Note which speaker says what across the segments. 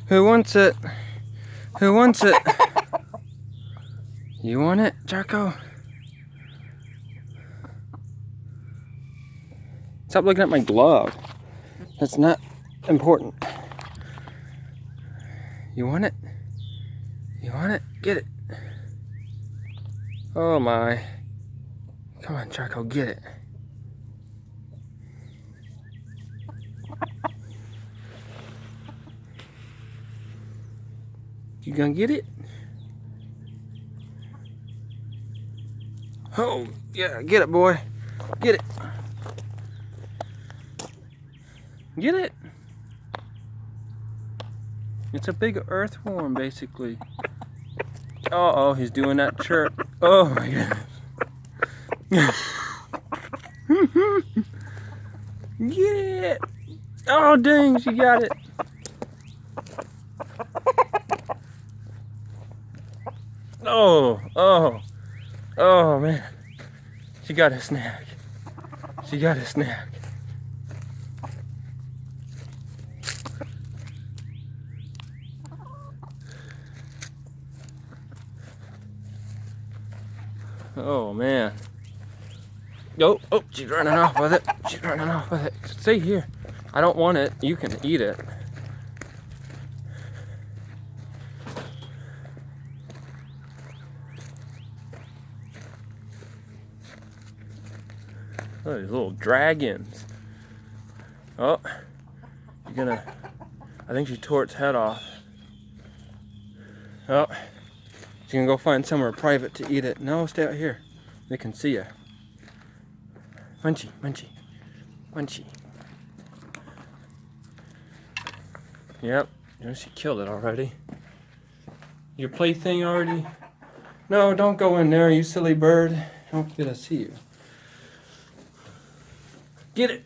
Speaker 1: Who wants it? Who wants it? You want it, Charco? Stop looking at my glove. That's not important. You want it? You want it? Get it. Oh my. Come on, Charco, get it. You gonna get it? Oh, yeah, get it, boy. Get it. Get it. It's a big earthworm, basically. Uh-oh, he's doing that chirp. Oh my goodness. Get it. Oh, dang, she got it. Oh, man. She got a snack. She got a snack. Oh, man. Oh, she's running off with it. She's running off with it. Stay here. I don't want it. You can eat it. Oh, these little dragons. Oh, you're gonna... I think she tore its head off. Oh, she's gonna go find somewhere private to eat it. No, stay out here. They can see you. Munchy, munchy, munchy. Yep, she killed it already. Your plaything already? No, don't go in there, you silly bird. I don't get to see you. Get it!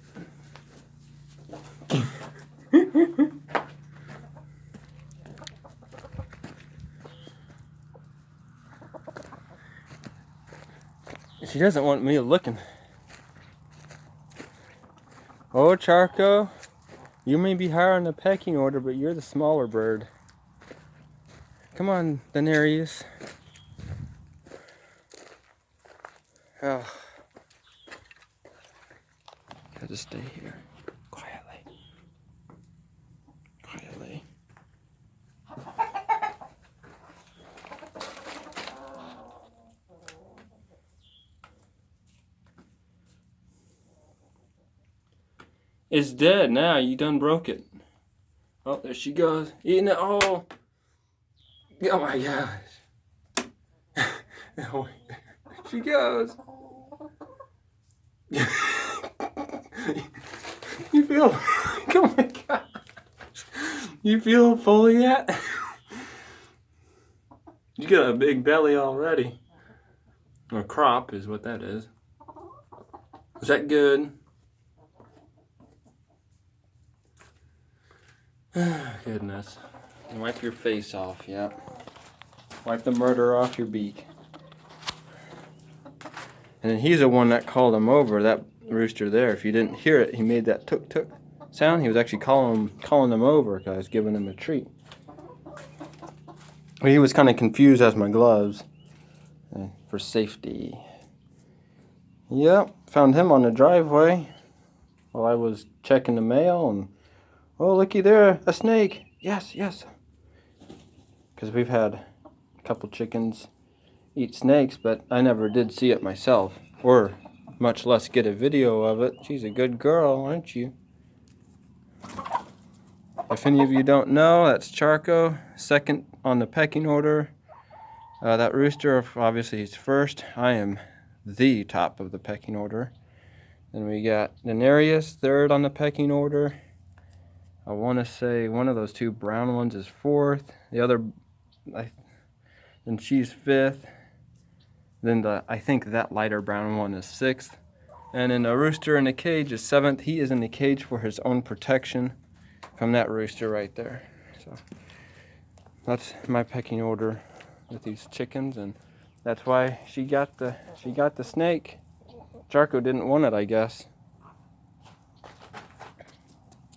Speaker 1: She doesn't want me looking. Oh, Charco, you may be higher on the pecking order, but you're the smaller bird. Come on, Denarius. Oh. Gotta stay here. Quietly. Quietly. It's dead now. You done broke it. Oh, there she goes. Eating it all. Oh my gosh. Oh, she goes. You feel, oh my gosh. You feel full yet? You got a big belly already. Or crop is what that is. Is that good? Goodness. And wipe your face off, yep. Wipe the murder off your beak. And then he's the one that called him over, that rooster there. If you didn't hear it, he made that tuk-tuk sound. He was actually calling them over because I was giving him a treat. He was kind of confused as my gloves for safety. Yep, found him on the driveway while I was checking the mail, and oh, looky there, a snake. Yes, yes. Because we've had a couple chickens eat snakes, but I never did see it myself, or much less get a video of it. She's a good girl, aren't you? If any of you don't know, that's Charco, second on the pecking order. That rooster, obviously he's first. I am the top of the pecking order. Then we got Denarius, third on the pecking order. I want to say one of those two brown ones is fourth. The other, then she's fifth. Then I think that lighter brown one is sixth. And then the rooster in the cage is seventh. He is in the cage for his own protection from that rooster right there. So that's my pecking order with these chickens, and that's why she got the snake. Charco didn't want it, I guess.